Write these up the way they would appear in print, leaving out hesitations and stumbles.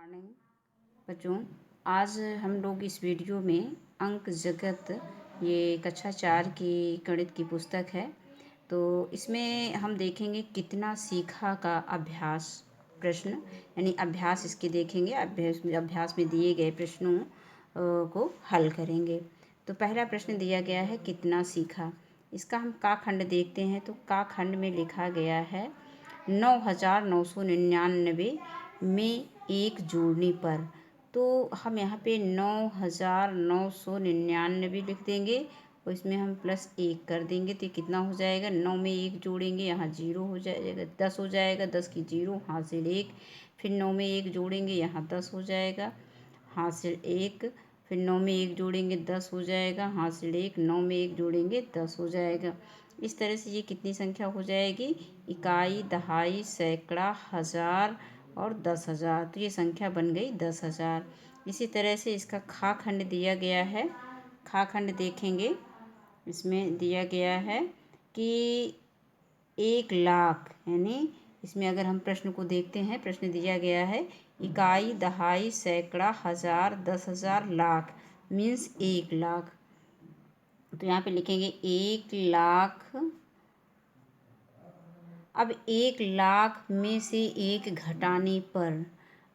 Morning बच्चों। आज हम लोग इस वीडियो में अंक जगत, ये कक्षा 4 की गणित की पुस्तक है, तो इसमें हम देखेंगे कितना सीखा का अभ्यास प्रश्न, यानी अभ्यास इसके देखेंगे। अभ्यास में दिए गए प्रश्नों को हल करेंगे। तो पहला प्रश्न दिया गया है कितना सीखा। इसका हम का खंड देखते हैं तो का खंड में लिखा गया है 9,999 में एक जोड़ने पर। तो हम यहाँ पे 9,999 लिख देंगे और इसमें हम +1 कर देंगे तो कितना हो जाएगा। 9 में 1 जोड़ेंगे, यहाँ 0 हो जाएगा, 10 हो जाएगा। 10 की 0, हासिल 1। फिर 9 में 1 जोड़ेंगे, यहाँ 10 हो जाएगा, हासिल 1। फिर 9 में 1 जोड़ेंगे, 10 हो जाएगा, हासिल 1। 9 में 1 जोड़ेंगे, 10 हो जाएगा। इस तरह से ये कितनी संख्या हो जाएगी, इकाई, दहाई, सैकड़ा, हज़ार और 10,000। तो ये संख्या बन गई 10,000। इसी तरह से इसका खा खंड दिया गया है। खा खंड देखेंगे, इसमें दिया गया है कि 1,00,000, यानी इसमें अगर हम प्रश्न को देखते हैं, प्रश्न दिया गया है इकाई, दहाई, सैकड़ा, हज़ार, 10,000, लाख, मीन्स 1,00,000। तो यहाँ पे लिखेंगे 1,00,000। अब 1,00,000 में से 1 घटाने पर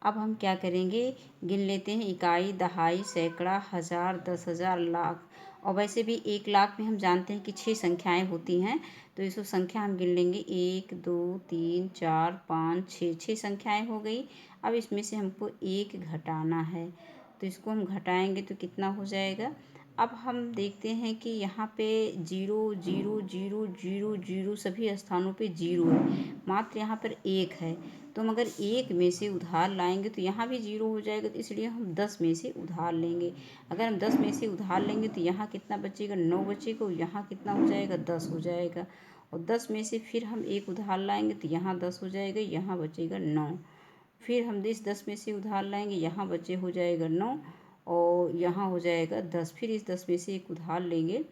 अब हम क्या करेंगे, गिन लेते हैं इकाई, दहाई, सैकड़ा, हज़ार, 10,000, लाख। और वैसे भी 1,00,000 में हम जानते हैं कि 6 संख्याएं होती हैं, तो इसको संख्या हम गिन लेंगे 1 2 3 4 5 6, 6 संख्याएं हो गई। अब इसमें से हमको 1 घटाना है, तो इसको हम घटाएंगे तो कितना हो जाएगा। अब हम देखते हैं कि यहाँ पे 0 0 0 0 0 सभी स्थानों पे 0 है, मात्र यहाँ पर 1 है। तो हम अगर 1 में से उधार लाएंगे तो यहाँ भी 0 हो जाएगा, तो इसलिए हम 10 में से उधार लेंगे। अगर हम 10 में से उधार लेंगे तो यहाँ कितना बचेगा, 9 बचेगा, और यहाँ कितना हो जाएगा, 10 हो जाएगा। और 10 में से फिर हम 1 उधार लाएंगे तो यहाँ 10 हो जाएगा, यहाँ बचेगा 9। फिर हम इस 10 में से उधार लाएंगे, यहाँ बचे हो जाएगा 9 और यहाँ हो जाएगा 10। फिर इस 10 में से 1 उधार लेंगे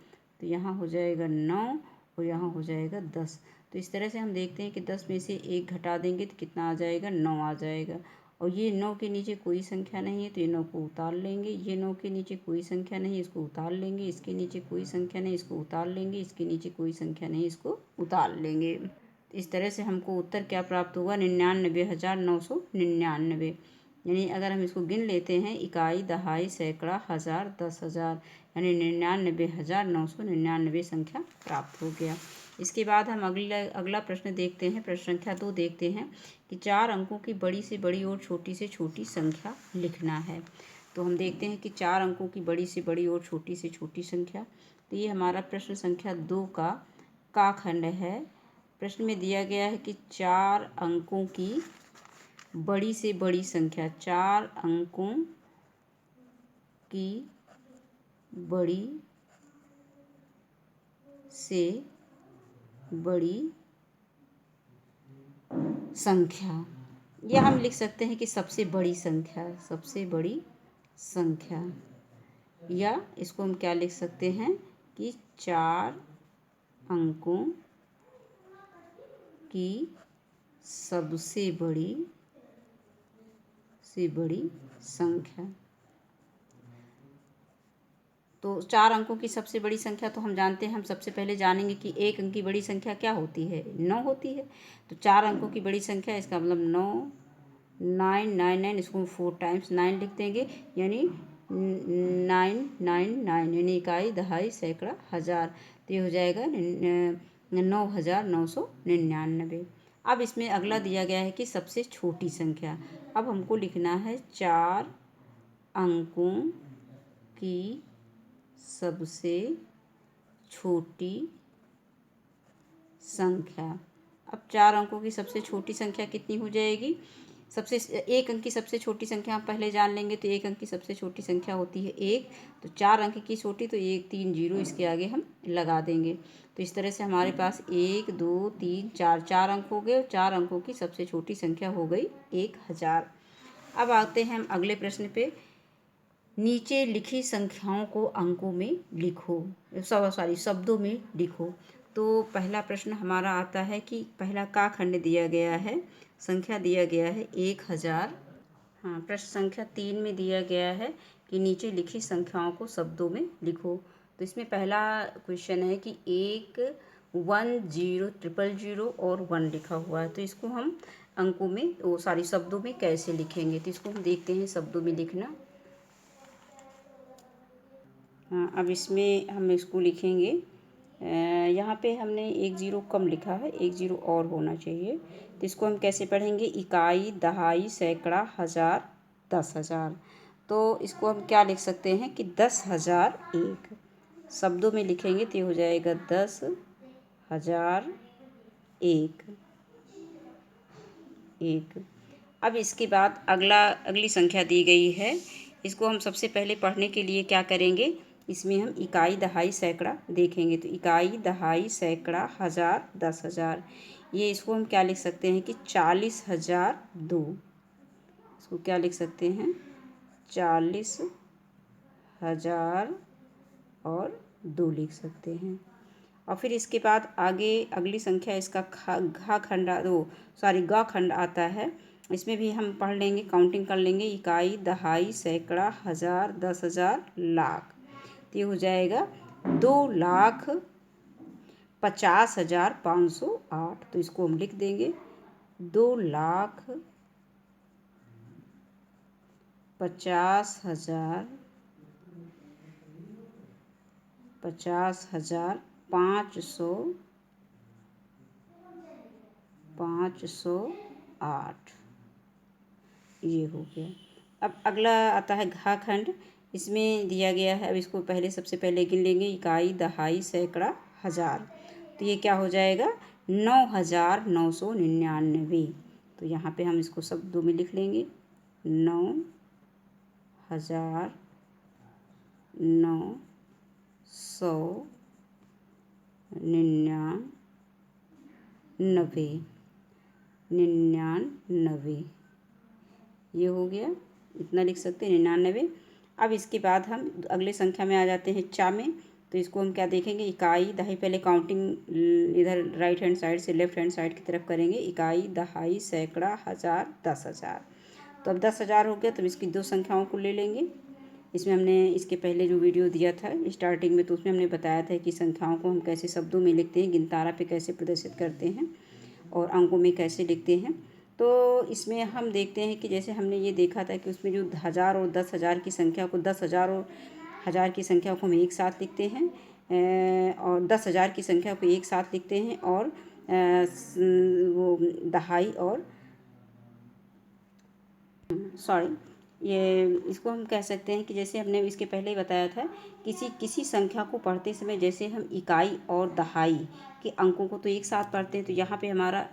तो यहाँ हो जाएगा 9 और यहाँ हो जाएगा 10। तो इस तरह से हम देखते हैं कि 10 में से 1 घटा देंगे तो कितना आ जाएगा, 9 आ जाएगा। और ये 9 के नीचे कोई संख्या नहीं है तो ये 9 को उतार लेंगे। ये 9 के नीचे कोई संख्या नहीं, इसको उतार लेंगे। इसके नीचे कोई संख्या नहीं, इसको उतार लेंगे। इसके नीचे कोई संख्या नहीं, इसको उतार लेंगे। इस तरह से हमको उत्तर क्या प्राप्त होगा, 99,999। यानी अगर हम इसको गिन लेते हैं इकाई, दहाई, सैकड़ा, हज़ार, 10,000, यानी 99,999 संख्या प्राप्त हो गया। इसके बाद हम अगला प्रश्न देखते हैं। प्रश्न संख्या 2 देखते हैं कि 4 अंकों की बड़ी से बड़ी और छोटी से छोटी संख्या लिखना है। तो हम देखते हैं कि 4 अंकों की बड़ी से बड़ी और छोटी से छोटी संख्या। तो ये हमारा प्रश्न संख्या 2 का खंड है। प्रश्न में दिया गया है कि 4 अंकों की बड़ी से बड़ी संख्या, 4 अंकों की बड़ी से बड़ी संख्या, या हम लिख सकते हैं कि सबसे बड़ी संख्या, सबसे बड़ी संख्या, या इसको हम क्या लिख सकते हैं कि 4 अंकों की सबसे बड़ी संख्या। तो 4 अंकों की सबसे बड़ी संख्या तो हम जानते हैं, हम सबसे पहले जानेंगे कि 1 अंक की बड़ी संख्या क्या होती है, 9 होती है। तो 4 अंकों की बड़ी संख्या, इसका मतलब 9 9 9 9, इसको हम 4 टाइम्स 9 लिख देंगे, यानी 999, यानी इकाई, दहाई, सैकड़ा, हज़ार। तो ये हो जाएगा 9,999। अब इसमें अगला दिया गया है कि सबसे छोटी संख्या। अब हमको लिखना है 4 अंकों की सबसे छोटी संख्या। अब 4 अंकों की सबसे छोटी संख्या कितनी हो जाएगी, सबसे 1 अंक की सबसे छोटी संख्या हम पहले जान लेंगे। तो 1 अंक की सबसे छोटी संख्या होती है 1, तो 4 अंक की छोटी, तो 1 3 0 इसके आगे हम लगा देंगे। तो इस तरह से हमारे पास 1 2 3 4 4 अंक हो गए, और 4 अंकों की सबसे छोटी संख्या हो गई 1000। अब आते हैं हम अगले प्रश्न पे। नीचे लिखी संख्याओं को अंकों में लिखो, शब्दों में लिखो। तो पहला प्रश्न हमारा आता है कि पहला का खंड दिया गया है, संख्या दिया गया है 1000 हाँ, प्रश्न संख्या 3 में दिया गया है कि नीचे लिखी संख्याओं को शब्दों में लिखो। तो इसमें पहला क्वेश्चन है कि 1 1 0 0 0 और 1 लिखा हुआ है, तो इसको हम अंकों में शब्दों में कैसे लिखेंगे। तो इसको हम देखते हैं शब्दों में लिखना। हाँ, अब इसमें हम इसको लिखेंगे। यहाँ पे हमने 1 0 कम लिखा है, 1 0 और होना चाहिए। तो इसको हम कैसे पढ़ेंगे, इकाई, दहाई, सैकड़ा, हज़ार, 10,000। तो इसको हम क्या लिख सकते हैं कि 10,001 शब्दों में लिखेंगे तो ये हो जाएगा 10,001 एक। अब इसके बाद अगली संख्या दी गई है। इसको हम सबसे पहले पढ़ने के लिए क्या करेंगे, इसमें हम इकाई, दहाई, सैकड़ा देखेंगे। तो इकाई, दहाई, सैकड़ा, हज़ार, 10,000, ये इसको हम क्या लिख सकते हैं कि 40,002। इसको क्या लिख सकते हैं, 40,002 लिख सकते हैं। और फिर इसके बाद आगे अगली संख्या इसका ग खंड आता है। इसमें भी हम पढ़ लेंगे, काउंटिंग कर लेंगे, इकाई, दहाई, सैकड़ा, हज़ार, 10,000, लाख। तो ये हो जाएगा 2,50,508। तो इसको हम लिख देंगे 2,50,508। ये हो गया। अब अगला आता है घा खंड। इसमें दिया गया है, अब इसको सबसे पहले गिन लेंगे, इकाई, दहाई, सैकड़ा, हज़ार। तो ये क्या हो जाएगा, 9,999। तो यहाँ पे हम इसको शब्दों में लिख लेंगे, 9,999। ये हो गया, इतना लिख सकते हैं, 99। अब इसके बाद हम अगले संख्या में आ जाते हैं चा में। तो इसको हम क्या देखेंगे, इकाई, दहाई, पहले काउंटिंग इधर राइट हैंड साइड से लेफ्ट हैंड साइड की तरफ करेंगे, इकाई, दहाई, सैकड़ा, हज़ार, 10,000। तो अब 10,000 हो गया, तो इसकी दो संख्याओं को ले लेंगे। इसमें हमने इसके पहले जो वीडियो दिया था स्टार्टिंग में, तो उसमें हमने बताया था कि संख्याओं को हम कैसे शब्दों में लिखते हैं, गिनतारा पे कैसे प्रदर्शित करते हैं और अंकों में कैसे लिखते हैं। तो इसमें हम देखते हैं कि जैसे हमने ये देखा था कि उसमें जो 1,000 और 10,000 की संख्या को, 10,000 और 1,000 की संख्या को हम एक साथ लिखते हैं, और 10,000 की संख्या को एक साथ लिखते हैं, और वो दहाई और ये इसको हम कह सकते हैं कि जैसे हमने इसके पहले ही बताया था, किसी संख्या को पढ़ते समय जैसे हम इकाई और दहाई के अंकों को तो एक साथ पढ़ते हैं, तो यहाँ पे हमारा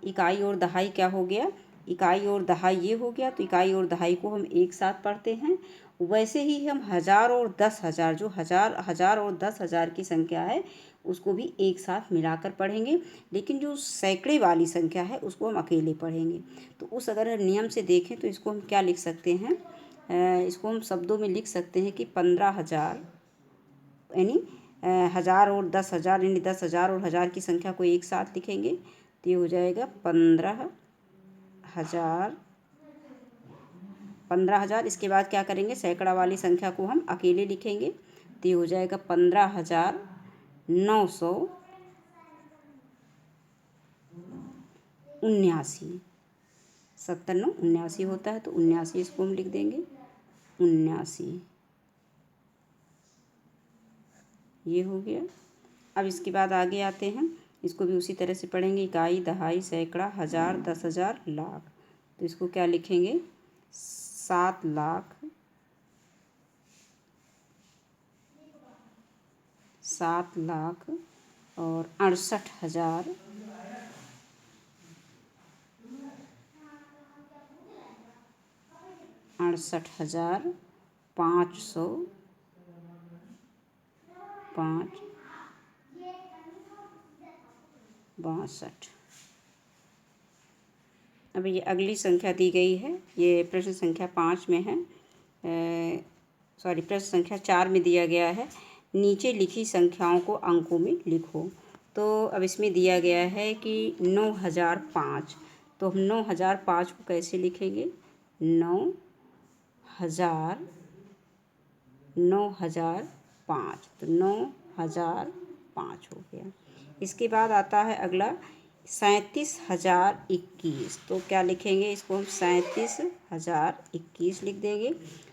इकाई और दहाई क्या हो गया, इकाई और दहाई ये हो गया। तो इकाई और दहाई को हम एक साथ पढ़ते हैं। वैसे ही हम 1,000 और 10,000, जो हज़ार और 10,000 की संख्या है, उसको भी एक साथ मिलाकर पढ़ेंगे। लेकिन जो सैकड़े वाली संख्या है उसको हम अकेले पढ़ेंगे। तो उस अगर नियम से देखें तो इसको हम क्या लिख सकते हैं, इसको हम शब्दों में लिख सकते हैं कि 15,000, यानी 1,000 और 10,000, यानी 10,000 और 1,000 की संख्या को एक साथ लिखेंगे। तो ये हो जाएगा 15,000। इसके बाद क्या करेंगे, सैकड़ा वाली संख्या को हम अकेले लिखेंगे। तो ये हो जाएगा 15,979। 70 9 79 होता है, तो 79 इसको हम लिख देंगे, 79। ये हो गया। अब इसके बाद आगे आते हैं, इसको भी उसी तरह से पढ़ेंगे, इकाई, दहाई, सैकड़ा, हज़ार, 10,000, लाख। तो इसको क्या लिखेंगे, 7,00,000, 7,00,000 और 68,000, 68,505.62। अब ये अगली संख्या दी गई है, ये प्रश्न संख्या 5 में है, प्रश्न संख्या 4 में दिया गया है, नीचे लिखी संख्याओं को अंकों में लिखो। तो अब इसमें दिया गया है कि 9,005। तो हम 9,005 को कैसे लिखेंगे, 9,000, 9,005, तो 9,005 हो गया। इसके बाद आता है अगला 37,021, तो क्या लिखेंगे इसको हम 37,021 लिख देंगे।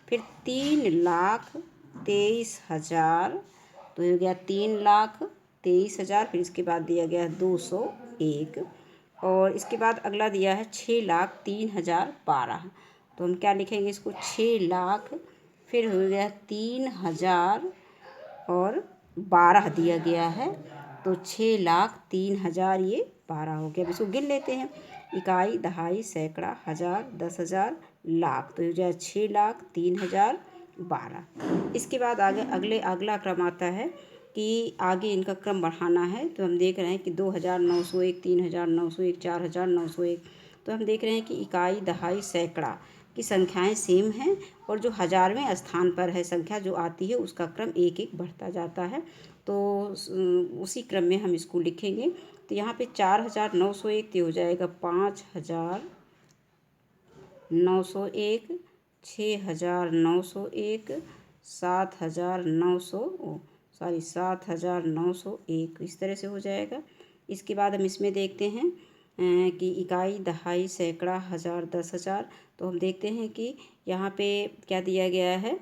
फिर 3,23,000, तो हो गया 3,23,000। फिर इसके बाद दिया गया है 201, और इसके बाद अगला दिया है 6,03,012, तो हम क्या लिखेंगे इसको 6,00,000, फिर हो गया 3,000 और 12 दिया गया है, तो 6,03,000 ये 12 हो गया। अब इसको गिन लेते हैं, इकाई, दहाई, सैकड़ा, हज़ार, 10,000, लाख, तो हो जाए 6,03,012। इसके बाद आगे अगला क्रम आता है कि आगे इनका क्रम बढ़ाना है, तो हम देख रहे हैं कि 2,901, 3,901, 4,901, तो हम देख रहे हैं कि इकाई, दहाई, सैकड़ा की संख्याएं सेम हैं, और जो हज़ारवें स्थान पर है संख्या जो आती है उसका क्रम एक एक बढ़ता जाता है। तो उसी क्रम में हम इसको लिखेंगे। तो यहाँ पे 4,901 तो हो जाएगा 5,901, 6,901, 7,901, इस तरह से हो जाएगा। इसके बाद हम इसमें देखते हैं कि इकाई, दहाई, सैकड़ा, हज़ार, 10,000, तो हम देखते हैं कि यहाँ पे क्या दिया गया है,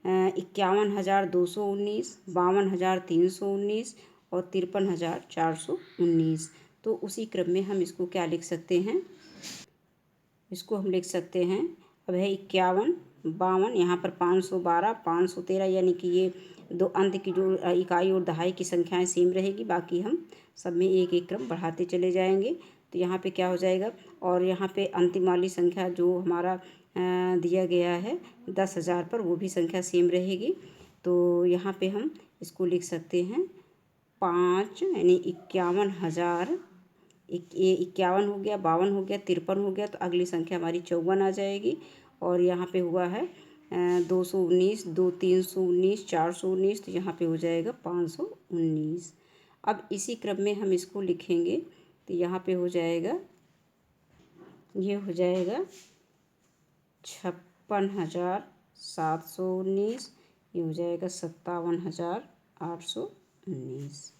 51,219, 52,319 और 53,419। तो उसी क्रम में हम इसको क्या लिख सकते हैं, इसको हम लिख सकते हैं, अब है 51, 52, यहाँ पर 512, 513, यानी कि ये दो अंत की जो इकाई और दहाई की संख्याएं सेम रहेगी, बाकी हम सब में एक एक क्रम बढ़ाते चले जाएंगे। तो यहाँ पे क्या हो जाएगा, और यहाँ पे अंतिम वाली संख्या जो हमारा दिया गया है 10,000 पर, वो भी संख्या सेम रहेगी। तो यहाँ पे हम इसको लिख सकते हैं 5, यानी 51,000, ये 51 हो गया, 52 हो गया, 53 हो गया, तो अगली संख्या हमारी 54 आ जाएगी। और यहाँ पे हुआ है 219, 319, 419, तो यहाँ पे हो जाएगा 519। अब इसी क्रम में हम इसको लिखेंगे, तो यहाँ पे हो जाएगा, ये हो जाएगा 56,719, ये हो जाएगा 57,819।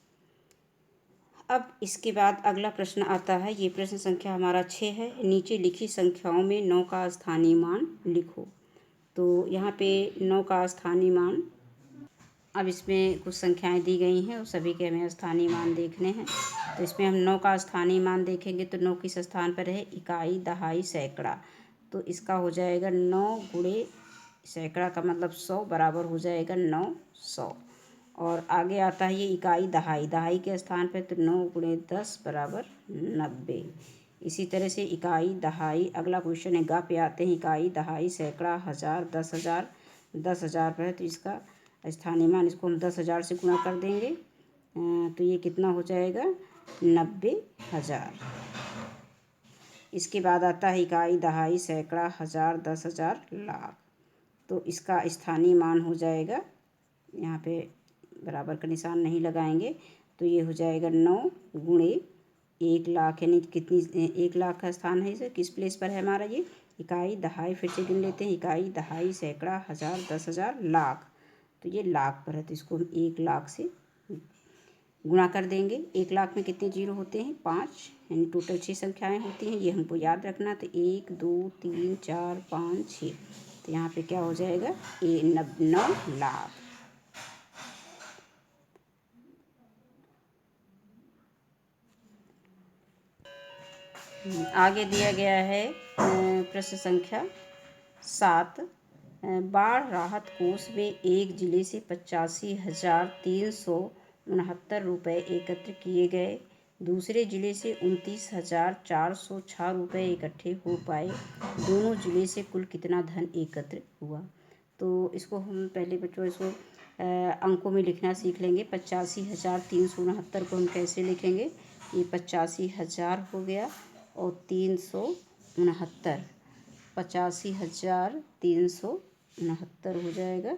अब इसके बाद अगला प्रश्न आता है, ये प्रश्न संख्या हमारा 6 है। नीचे लिखी संख्याओं में 9 का स्थानीय मान लिखो। तो यहाँ पे 9 का स्थानीय मान, अब इसमें कुछ संख्याएं दी गई हैं और सभी के हमें स्थानीय मान देखने हैं। तो इसमें हम 9 का स्थानीय मान देखेंगे, तो 9 किस स्थान पर है, इकाई, दहाई, सैकड़ा, तो इसका हो जाएगा 9 गुणे सैकड़ा का मतलब 100 बराबर हो जाएगा 900। और आगे आता है ये इकाई, दहाई, दहाई के स्थान पर, तो 9 गुणे 10 बराबर 90। इसी तरह से इकाई, दहाई, अगला क्वेश्चन है गा पे आते हैं, इकाई, दहाई, सैकड़ा, हज़ार, 10,000, 10,000 पर है, तो इसका स्थानीय मान, इसको हम 10,000 से गुणा कर देंगे, तो ये कितना हो जाएगा 90,000। इसके बाद आता है इकाई, दहाई, सैकड़ा, हज़ार, 10,000, लाख, तो इसका स्थानीय मान हो जाएगा, यहाँ पे बराबर का निशान नहीं लगाएंगे, तो ये हो जाएगा 9 गुणे 1,00,000, यानी कितनी 1,00,000 का स्थान है, इसे किस प्लेस पर है हमारा ये, इकाई, दहाई, फिर से गिन लेते हैं, इकाई, दहाई, सैकड़ा, हज़ार, 10,000, लाख, तो ये लाख पर है, तो इसको हम 1,00,000 से गुणा कर देंगे। 1,00,000 में कितने जीरो होते हैं, 5, यानी टोटल 6 संख्याएं होती हैं, ये हमको याद रखना। तो 1, 2, 3, 4, 5, 6, तो यहाँ पे क्या हो जाएगा 9,00,000। आगे दिया गया है प्रश्न संख्या 7, बाढ़ राहत कोष में एक जिले से 85,369 रुपये एकत्र किए गए, दूसरे जिले से 29,406 रुपये इकट्ठे हो पाए, दोनों जिले से कुल कितना धन एकत्र हुआ। तो इसको हम पहले बच्चों इसको अंकों में लिखना सीख लेंगे। 85,369 को हम कैसे लिखेंगे, ये 85,000 हो गया और 369, 85,369 हो जाएगा,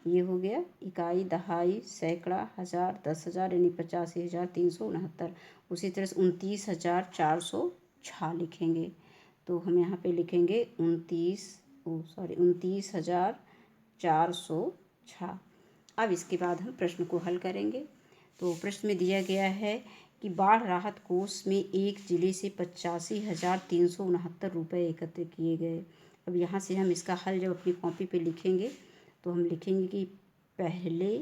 ये हो गया इकाई, दहाई, सैकड़ा, हज़ार, 10,000, यानी 85,369। उसी तरह से 29,406 लिखेंगे, तो हम यहाँ पे लिखेंगे 29,406। अब इसके बाद हम प्रश्न को हल करेंगे। तो प्रश्न में दिया गया है कि बाढ़ राहत कोष में एक जिले से 85,369 रुपये एकत्र किए गए। अब यहाँ से हम इसका हल जब अपनी कॉपी पे लिखेंगे तो हम लिखेंगे कि पहले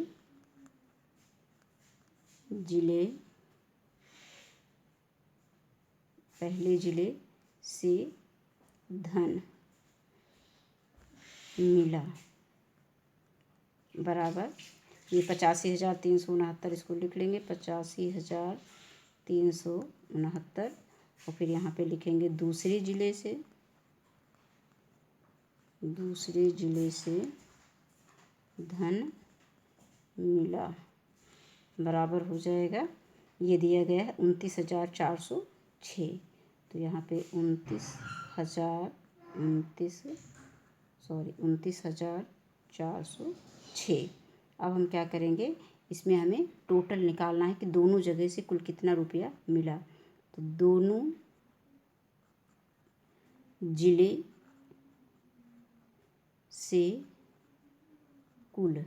जिले से धन मिला बराबर, ये 85,369 इसको लिख लेंगे 85,369, और फिर यहाँ पे लिखेंगे दूसरे जिले से धन मिला बराबर हो जाएगा, ये दिया गया है 29,406। तो यहाँ पे 29,406। अब हम क्या करेंगे, इसमें हमें टोटल निकालना है कि दोनों जगह से कुल कितना रुपया मिला। तो दोनों जिले से कुल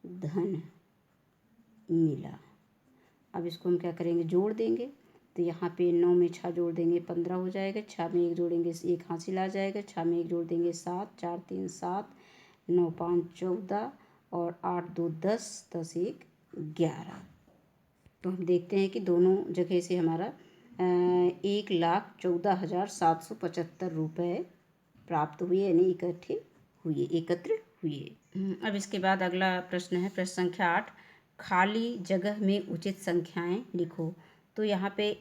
धन मिला। अब इसको हम क्या करेंगे, जोड़ देंगे। तो यहाँ पे 9 में 6 जोड़ देंगे 15 हो जाएगा, 6 में 1 जोड़ेंगे 1 हासिल आ जाएगा, 6 में 1 जोड़ देंगे 7, 4 3 7, 9 5 14 और 8 2 10, 10 1 11। तो हम देखते हैं कि दोनों जगह से हमारा 1,14,775 रुपये प्राप्त हुए, यानी एकत्र हुए। अब इसके बाद अगला प्रश्न है प्रश्न संख्या 8, खाली जगह में उचित संख्याएं लिखो। तो यहाँ पे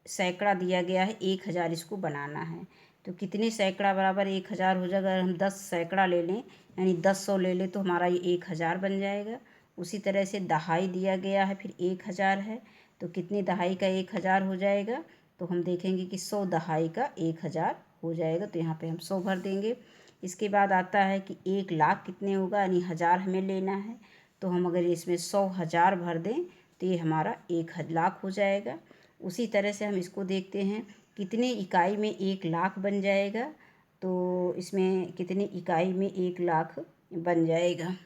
सैकड़ा दिया गया है, 1,000 इसको बनाना है। तो कितने सैकड़ा बराबर 1,000 हो जाएगा। अगर हम 10 सैकड़ा ले लें यानी 10 ले लें तो हमारा ये 1,000 बन जाएगा। उसी तरह से दहाई दिया गया है, फिर 1,000 है, तो कितनी दहाई का 1,000 हो जाएगा। तो हम देखेंगे कि 100 दहाई का 1,000 हो जाएगा, तो यहाँ पे हम 100 भर देंगे। इसके बाद आता है कि 1,00,000 कितने होगा, यानी 1,000 हमें लेना है। तो हम अगर इसमें 100,000 भर दें तो ये हमारा 1,00,000 हो जाएगा। उसी तरह से हम इसको देखते हैं कितने इकाई में 1,00,000 बन जाएगा। तो इसमें कितनी इकाई में 1,00,000 बन जाएगा।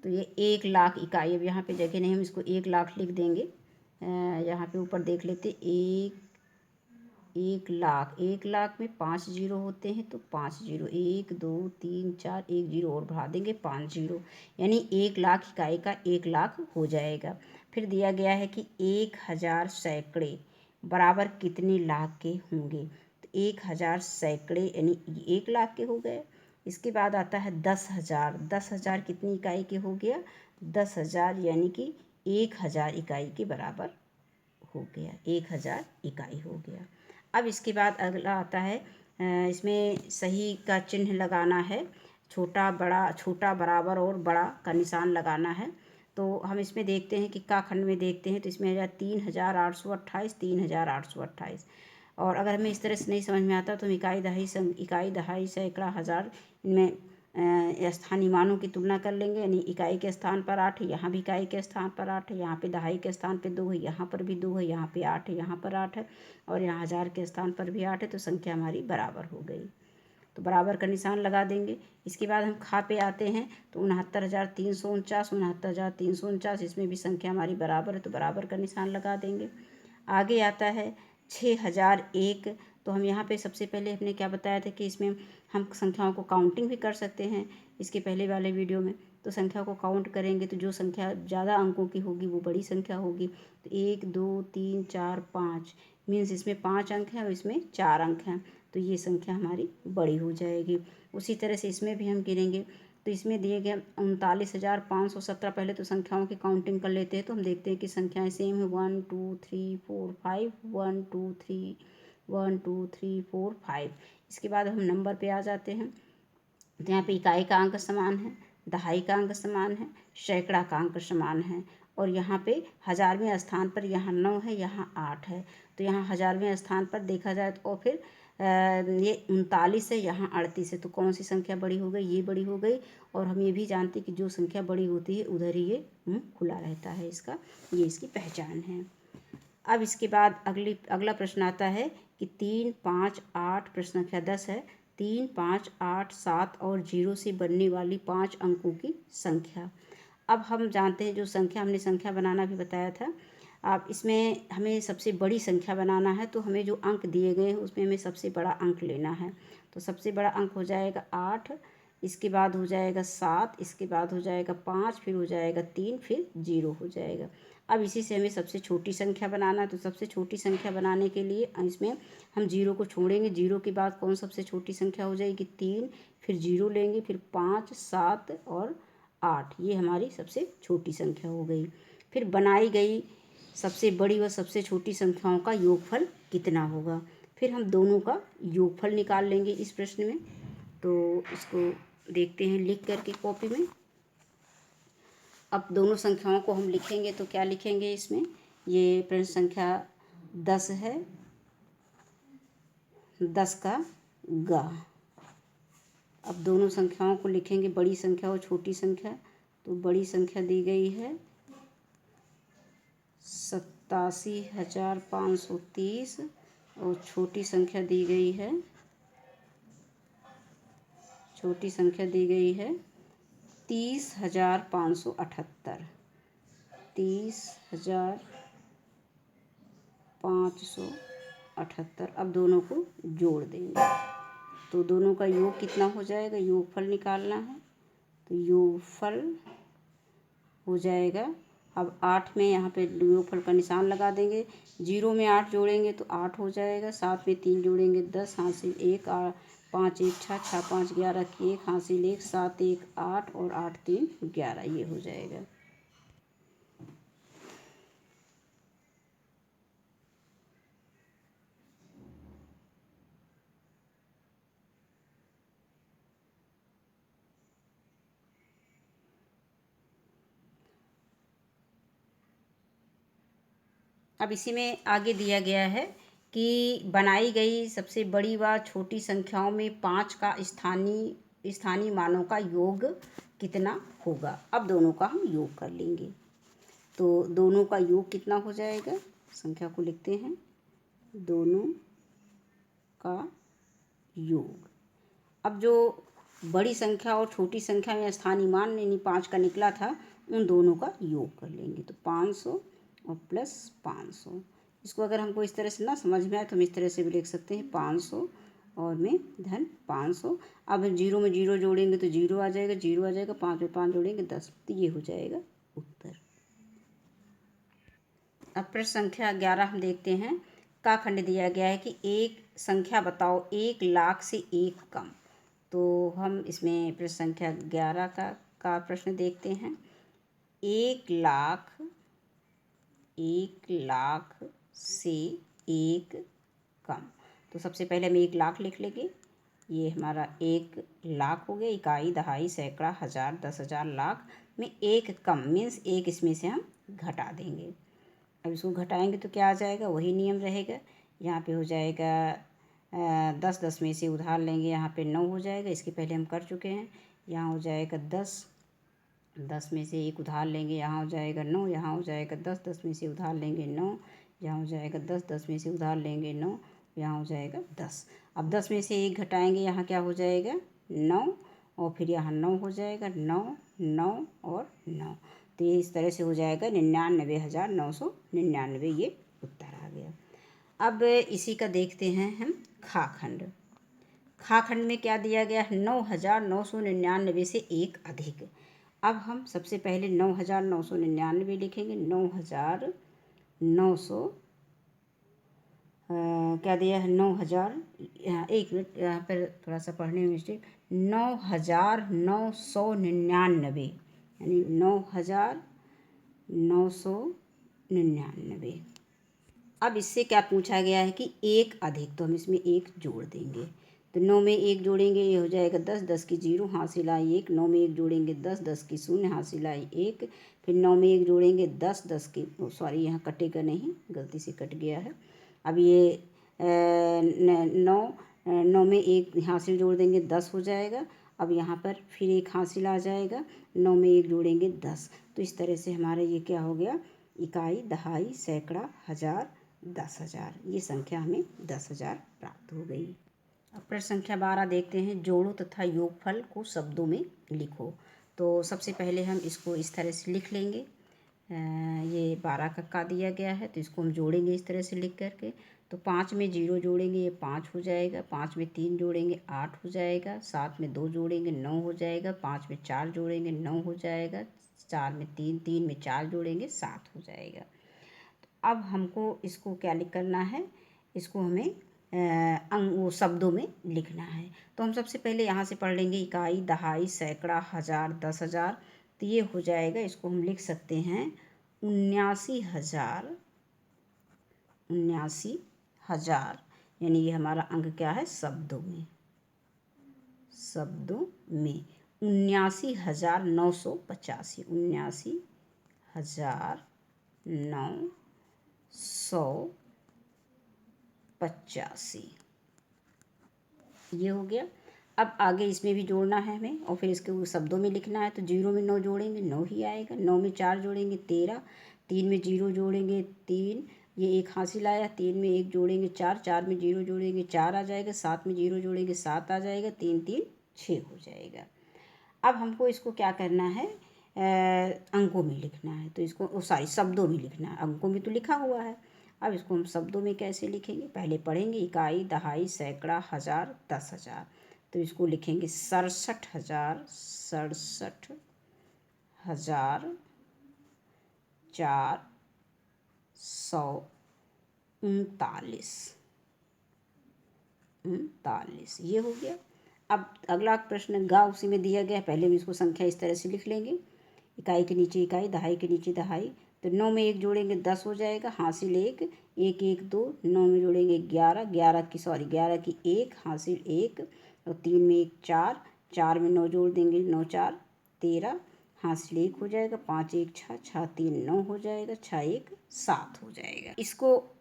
तो ये 1,00,000 इकाई, अब यहाँ पे जगह नहीं, हम इसको 1,00,000 लिख देंगे। यहाँ पे ऊपर देख लेते, 1,00,000 1,00,000 में 5 जीरो होते हैं, तो 5 जीरो 1 2 3 4 1 जीरो और बढ़ा देंगे 5 जीरो, यानी 1,00,000 इकाई का 1,00,000 हो जाएगा। फिर दिया गया है कि 1,000 सैकड़े बराबर कितने लाख के होंगे। तो 1,000 सैकड़े यानी 1,00,000 के हो गए। इसके बाद आता है 10,000, 10,000 कितनी इकाई के हो गया, 10,000 यानी कि 1,000 इकाई के बराबर हो गया, 1,000 इकाई हो गया। अब इसके बाद अगला आता है, इसमें सही का चिन्ह लगाना है, छोटा बराबर और बड़ा का निशान लगाना है। तो हम इसमें देखते हैं कि का खंड में देखते हैं, तो इसमें 3,828 3,828। और अगर हमें इस तरह से नहीं समझ में आता तो हम इकाई दहाई सैकड़ा हज़ार इनमें स्थानीय मानों की तुलना कर लेंगे। यानी इकाई के स्थान पर 8 है, यहाँ भी इकाई के स्थान पर 8 है, यहाँ पे दहाई के स्थान पे 2 है, यहाँ पर भी 2 है, यहाँ पे 8 है, यहाँ पर 8 है, और यहाँ 1,000 के स्थान पर भी 8 है। तो संख्या हमारी बराबर हो गई, तो बराबर का निशान लगा देंगे। इसके बाद हम खा पे आते हैं, तो 69,349, इसमें भी संख्या हमारी बराबर है, तो बराबर का निशान लगा देंगे। आगे आता है 6,001। तो हम यहाँ पे सबसे पहले हमने क्या बताया था कि इसमें हम संख्याओं को काउंटिंग भी कर सकते हैं। इसके पहले वाले वीडियो में तो संख्या को काउंट करेंगे तो जो संख्या ज़्यादा अंकों की होगी वो बड़ी संख्या होगी। तो 1 2 3 4 5 मीन्स इसमें 5 अंक हैं और इसमें 4 अंक हैं, तो ये संख्या हमारी बड़ी हो जाएगी। उसी तरह से इसमें भी हम गिनेंगे, तो इसमें दिए गए 39,517। पहले तो संख्याओं की काउंटिंग कर लेते हैं, तो हम देखते हैं कि संख्याएं सेम है, 1 2 3 4 5 1 2 3 1 2 3 4 5। इसके बाद हम नंबर पे आ जाते हैं, तो यहाँ पे इकाई का अंक समान है, दहाई का अंक समान है, सैकड़ा का अंक समान है, और यहाँ पे 1,000वें स्थान पर यहाँ 9 है, यहाँ 8 है। तो यहाँ 1,000वें स्थान पर देखा जाए तो और फिर ये 39 है, यहाँ 38 है, तो कौन सी संख्या बड़ी हो गई, ये बड़ी हो गई। और हम ये भी जानते हैं कि जो संख्या बड़ी होती है उधर ही ये मुँह खुला रहता है, ये इसकी पहचान है। अब इसके बाद अगला प्रश्न आता है कि 3, 5, 8 प्रश्न संख्या 10 है। 3, 5, 8, 7 और 0 से बनने वाली 5 अंकों की संख्या। अब हम जानते हैं जो संख्या, हमने संख्या बनाना भी बताया था। अब इसमें हमें सबसे बड़ी संख्या बनाना है, तो हमें जो अंक दिए गए हैं उसमें हमें सबसे बड़ा अंक लेना है। तो सबसे बड़ा अंक हो जाएगा 8, इसके बाद हो जाएगा 7, इसके बाद हो जाएगा 5, फिर हो जाएगा 3, फिर 0 हो जाएगा। अब इसी से हमें सबसे छोटी संख्या बनाना है। तो सबसे छोटी संख्या बनाने के लिए इसमें हम 0 को छोड़ेंगे। 0 के बाद कौन सबसे छोटी संख्या हो जाएगी? 3, फिर 0 लेंगे, फिर 5, 7 और 8, ये हमारी सबसे छोटी संख्या हो गई। फिर बनाई गई सबसे बड़ी व सबसे छोटी संख्याओं का योगफल कितना होगा? फिर हम दोनों का योगफल निकाल लेंगे इस प्रश्न में। तो इसको देखते हैं लिख करके कॉपी में। अब दोनों संख्याओं को हम लिखेंगे तो क्या लिखेंगे इसमें? ये प्रश्न संख्या 10 है, 10 का गा। अब दोनों संख्याओं को लिखेंगे, बड़ी संख्या और छोटी संख्या। तो बड़ी संख्या दी गई है 87,530 और छोटी संख्या दी गई है 30,578। 30,578। अब दोनों को जोड़ देंगे तो दोनों का योग कितना हो जाएगा? योगफल निकालना है। तो योगफल हो जाएगा, अब 8 में यहाँ पे योगफल का निशान लगा देंगे। 0 में 8 जोड़ेंगे तो 8 हो जाएगा। 7 में 3 जोड़ेंगे 10, हासिल 1, 5 1 6, 6 5 11 की 1, हासिल 1, 7 1 8 और 8 3 11, ये हो जाएगा। अब इसी में आगे दिया गया है कि बनाई गई सबसे बड़ी व छोटी संख्याओं में 5 का स्थानीय मानों का योग कितना होगा? अब दोनों का हम योग कर लेंगे। तो दोनों का योग कितना हो जाएगा? संख्या को लिखते हैं, दोनों का योग। अब जो बड़ी संख्या और छोटी संख्या में स्थानीय मान यानी 5 का निकला था, उन दोनों का योग कर लेंगे। तो 500 और प्लस 500। इसको अगर हमको इस तरह से ना समझ में आए तो हम इस तरह से भी लिख सकते हैं, 500 और में धन 500। अब 0 में 0 जोड़ेंगे तो 0 आ जाएगा, 0 आ जाएगा। 5 में 5 जोड़ेंगे 10, तो ये हो जाएगा उत्तर। अब प्रश्न संख्या 11 हम देखते हैं। का खंड दिया गया है कि एक संख्या बताओ 1 लाख से एक कम। तो हम इसमें प्रश्न संख्या 11 का प्रश्न देखते हैं। 1 लाख से एक कम। तो सबसे पहले हम 1 लाख लिख लेंगे। ये हमारा 1 लाख हो गया। इकाई, दहाई, सैकड़ा, हज़ार, 10,000, लाख में एक कम मीन्स एक इसमें से हम घटा देंगे। अब इसको घटाएंगे तो क्या आ जाएगा? वही नियम रहेगा। यहाँ पे हो जाएगा 10, 10 में से उधार लेंगे, यहाँ पे 9 हो जाएगा। इसके पहले हम कर चुके हैं। यहाँ हो जाएगा 10, 10 में से एक उधार लेंगे, यहाँ हो जाएगा 9, यहाँ हो जाएगा 10, 10 में से उधार लेंगे 9, यहाँ हो जाएगा 10, 10 में से उधार लेंगे 9, यहाँ हो जाएगा 10। अब 10 में से एक घटाएंगे, यहाँ क्या हो जाएगा? 9, और फिर यहाँ 9 हो जाएगा। 9, 9 और 9, तो ये इस तरह से हो जाएगा 99,999। ये उत्तर आ गया। अब इसी का देखते हैं हम खा खंड। खा खंड में क्या दिया गया है? 9,999 से एक अधिक। अब हम सबसे पहले 9,999 लिखेंगे। 9,900 क्या दिया है? 9,000, एक मिनट, यहाँ पर थोड़ा सा पढ़ने में मिस्टेक। 9,999 यानी 9,999। अब इससे क्या पूछा गया है कि एक अधिक, तो हम इसमें एक जोड़ देंगे। तो 9 में 1 जोड़ेंगे, ये हो जाएगा 10, 10 की 0, हासिल आई 1। 9 में 1 जोड़ेंगे 10, 10 की 0, हासिल आई 1। फिर 9 में 1 जोड़ेंगे 10, 10 की सॉरी यहाँ कटेगा नहीं, गलती से कट गया है। अब ये 9 में 1 हासिल जोड़ देंगे 10 हो जाएगा। अब यहाँ पर फिर एक हासिल आ जाएगा, 9 में 1 जोड़ेंगे 10। तो इस तरह से हमारा ये क्या हो गया? इकाई, दहाई, सैकड़ा, हज़ार, 10,000। ये संख्या हमें 10,000 प्राप्त हो गई। अब प्रश्न संख्या 12 देखते हैं। जोड़ो तथा योगफल को शब्दों में लिखो। तो सबसे पहले हम इसको इस तरह से लिख लेंगे। ये 12 का दिया गया है, तो इसको हम जोड़ेंगे इस तरह से लिख करके। तो 5 में 0 जोड़ेंगे, ये 5 हो जाएगा। 5 में 3 जोड़ेंगे, 8 हो जाएगा। 7 में 2 जोड़ेंगे, 9 हो जाएगा। 5 में 4 जोड़ेंगे, 9 हो जाएगा। 4 में 3, 3 में 4 जोड़ेंगे, 7 हो जाएगा। तो अब हमको इसको क्या करना है, इसको हमें वो शब्दों में लिखना है। तो हम सबसे पहले यहाँ से पढ़ लेंगे इकाई, दहाई, सैकड़ा, हज़ार, 10,000। तो ये हो जाएगा, इसको हम लिख सकते हैं 79,000। 79,000 यानी ये हमारा अंक क्या है, शब्दों में। शब्दों में 79,985। 79,985 ये हो गया। अब आगे इसमें भी जोड़ना है हमें, और फिर इसके शब्दों में लिखना है। तो 0 में 9 जोड़ेंगे, 9 ही आएगा। 9 में 4 जोड़ेंगे, 13। 3 में 0 जोड़ेंगे, 3, ये 1 हासिल आया। 3 में 1 जोड़ेंगे, 4। 4 में 0 जोड़ेंगे, 4 आ जाएगा। 7 में 0 जोड़ेंगे, 7 आ जाएगा। 3 3 6 हो जाएगा। अब हमको इसको क्या करना है, अंकों में लिखना है। तो इसको शब्दों में लिखना है। अंकों में तो लिखा हुआ है, अब इसको हम शब्दों में कैसे लिखेंगे। पहले पढ़ेंगे इकाई, दहाई, सैकड़ा, हज़ार, 10,000। तो इसको लिखेंगे 67,000। 67,000 439 ये हो गया। अब अगला प्रश्न गा उसी में दिया गया है। पहले हम इसको संख्या इस तरह से लिख लेंगे, इकाई के नीचे इकाई, दहाई के नीचे दहाई। तो 9 में 1 जोड़ेंगे, 10 हो जाएगा। हासिल 1, 1 1 2। 9 में जोड़ेंगे 11, 11 की 1 हासिल 1। और 3 में 1 4, 4 में 9 जोड़ देंगे, 9 4 13 हासिल 1 हो जाएगा। 5 1 6, 6 3 9 हो जाएगा। 6 1 7 हो जाएगा।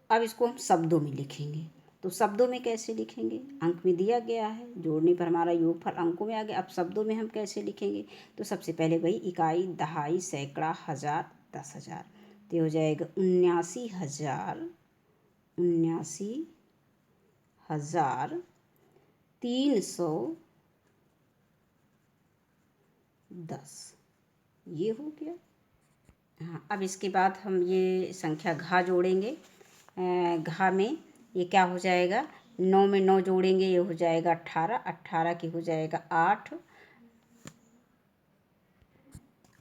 अब इसको हम शब्दों में लिखेंगे। तो शब्दों में कैसे लिखेंगे, अंक में दिया गया है, जोड़ने पर हमारा योगफल अंकों में आ गया। अब शब्दों में हम कैसे लिखेंगे। तो सबसे पहले वही इकाई, दहाई, सैकड़ा, हज़ार, 10,000। तो हो जाएगा 79,000। 79,310 ये हो गया। हाँ, अब इसके बाद हम ये संख्या घा जोड़ेंगे। घा में ये क्या हो जाएगा, 9 में 9 जोड़ेंगे, ये हो जाएगा 18। 18 की हो जाएगा 8।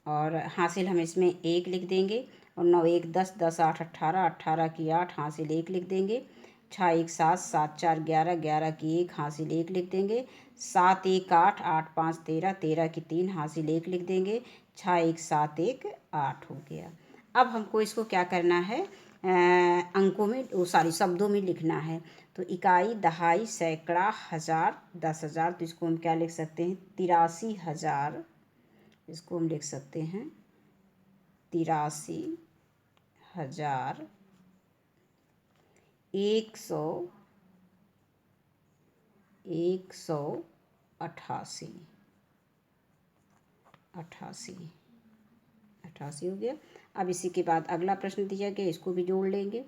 और हासिल हम इसमें 1 लिख देंगे। और 9 1 10, 10 8 18, 18 की 8 हासिल 1 लिख देंगे। 6 1 7, 7 4 11, 11 की 1 हासिल 1 लिख देंगे। 7 1 8, 8 5 13, 13 की 3 हासिल 1 लिख देंगे। 6 1 7 1 8 हो गया। अब हमको इसको क्या करना है, अंकों में शब्दों में लिखना है। तो इकाई, दहाई, सैकड़ा, हज़ार, 10,000। तो इसको हम क्या लिख सकते हैं, 83,000। इसको हम लिख सकते हैं 83,188। 88 हो गया। अब इसी के बाद अगला प्रश्न दिया गया, इसको भी जोड़ लेंगे।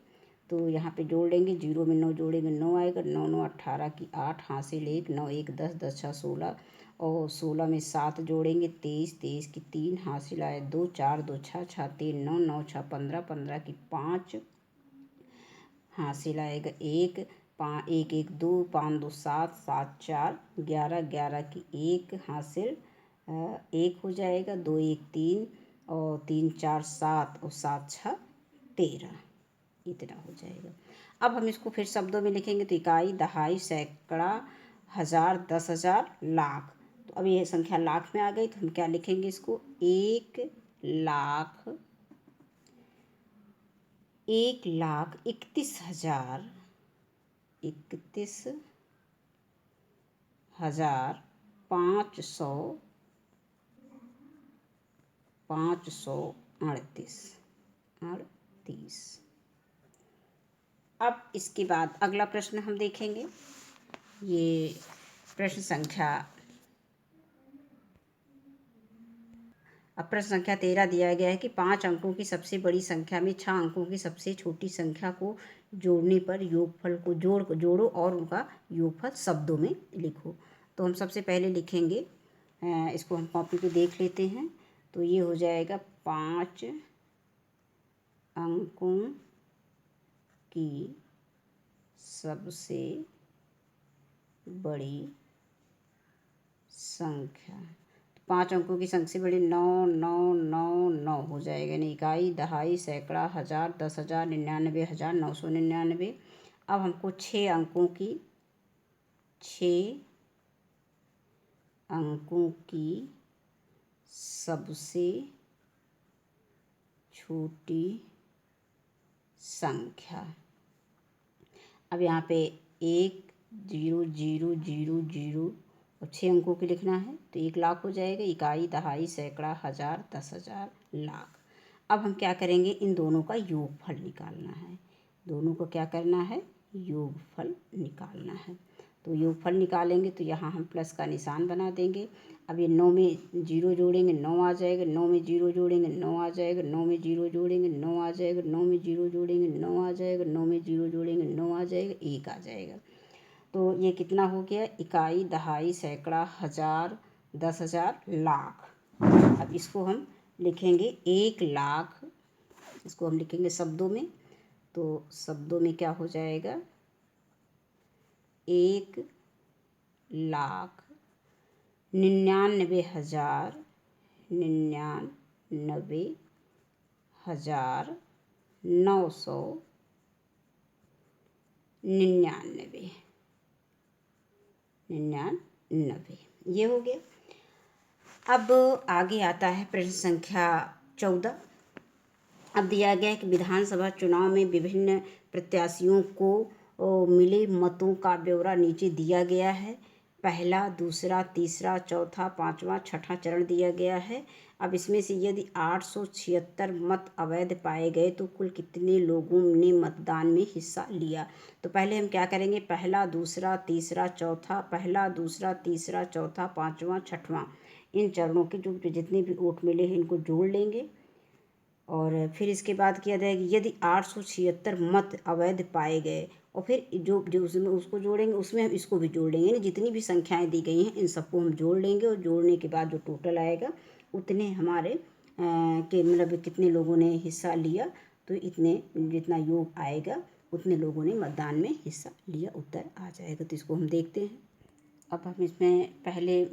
तो यहाँ पे जोड़ लेंगे, 0 में 9 जोड़ेंगे, 9 आएगा। 9 9 18 की 8 हासिल 1। 9 1 10, 10 6 16। और 16 में 7 जोड़ेंगे, 23। 23 की 3 हासिल आए 2। 4 2 6, 6 3 9, 9 6 15। 15 की 5 हासिल आएगा 1। 5 1 1 2, 5 2 7, 7 4 11। 11 की 1 हासिल 1 हो जाएगा। 2 1 3 और 3 4 7 और 7 6 13 इतना हो जाएगा। अब हम इसको फिर शब्दों में लिखेंगे। तो इकाई, दहाई, सैकड़ा, हज़ार, 10,000, लाख। तो अब ये संख्या लाख में आ गई, तो हम क्या लिखेंगे इसको, 1,31,000। 31,538। अब इसके बाद अगला प्रश्न हम देखेंगे। ये प्रश्न संख्या अब प्रश्न संख्या 13 दिया गया है कि 5 अंकों की सबसे बड़ी संख्या में 6 अंकों की सबसे छोटी संख्या को जोड़ने पर योगफल को जोड़ो और उनका योगफल शब्दों में लिखो। तो हम सबसे पहले लिखेंगे, इसको हम कॉपी पे देख लेते हैं। तो ये हो जाएगा 5 अंकों की सबसे बड़ी संख्या। 5 अंकों की सबसे बड़ी 9 9 9 9 हो जाएगा, यानी इकाई, दहाई, सैकड़ा, हज़ार, 10,000, 99,999। अब हमको 6 अंकों की सबसे छोटी संख्या। अब यहाँ पे 1 0 0 0 0 और 6 अंकों की लिखना है, तो 1 लाख हो जाएगा, इकाई, दहाई, सैकड़ा, हज़ार, 10,000, लाख। अब हम क्या करेंगे, इन दोनों का योगफल निकालना है। दोनों को क्या करना है, योगफल निकालना है। तो योगफल निकालेंगे तो यहाँ हम प्लस का निशान बना देंगे। अब ये 9 में 0 जोड़ेंगे 9 आ जाएगा, 9 में 0 जोड़ेंगे 9 आ जाएगा, 9 में 0 जोड़ेंगे 9 आ जाएगा, 9 में 0 जोड़ेंगे 9 आ जाएगा, 9 में 0 जोड़ेंगे 9 आ जाएगा, 1 आ जाएगा। तो ये कितना हो गया, इकाई, दहाई, सैकड़ा, हज़ार, 10,000, लाख। अब इसको हम लिखेंगे 1 लाख, इसको हम लिखेंगे शब्दों में। तो शब्दों में क्या हो जाएगा, 1,99,999 ये हो गया। अब आगे आता है प्रश्न संख्या 14। अब दिया गया है कि विधानसभा चुनाव में विभिन्न प्रत्याशियों को मिले मतों का ब्यौरा नीचे दिया गया है। पहला, दूसरा, तीसरा, चौथा, पांचवा, छठा चरण दिया गया है। अब इसमें से यदि 876 मत अवैध पाए गए तो कुल कितने लोगों ने मतदान में हिस्सा लिया। तो पहले हम क्या करेंगे, पहला, दूसरा, तीसरा, चौथा, पहला, दूसरा, तीसरा, चौथा, पांचवा, छठवां, इन चरणों के जो जितने भी वोट मिले हैं इनको जोड़ लेंगे। और फिर इसके बाद किया जाएगा, यदि 876 मत अवैध पाए गए, और फिर जो जो उसमें उसको जोड़ेंगे, उसमें हम इसको भी जोड़ लेंगे, यानी जितनी भी संख्याएं दी गई हैं इन सबको हम जोड़ लेंगे। और जोड़ने के बाद जो टोटल आएगा उतने हमारे के मतलब कितने लोगों ने हिस्सा लिया, तो इतने जितना योग आएगा उतने लोगों ने मतदान में हिस्सा लिया, उत्तर आ जाएगा। तो इसको हम देखते हैं। अब हम इसमें पहले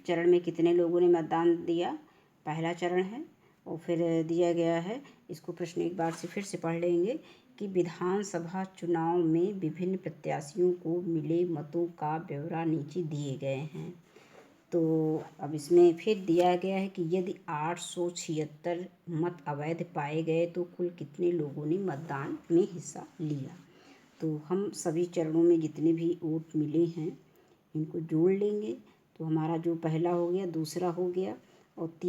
चरण में कितने लोगों ने मतदान दिया, पहला चरण है। और फिर दिया गया है, इसको प्रश्न एक बार से फिर से पढ़ लेंगे कि विधानसभा चुनाव में विभिन्न प्रत्याशियों को मिले मतों का ब्यौरा नीचे दिए गए हैं। तो अब इसमें फिर दिया गया है कि यदि 876 मत अवैध पाए गए तो कुल कितने लोगों ने मतदान में हिस्सा लिया। तो हम सभी चरणों में जितने भी वोट मिले हैं इनको जोड़ लेंगे। तो हमारा जो पहला हो गया, दूसरा हो गया और तीसरा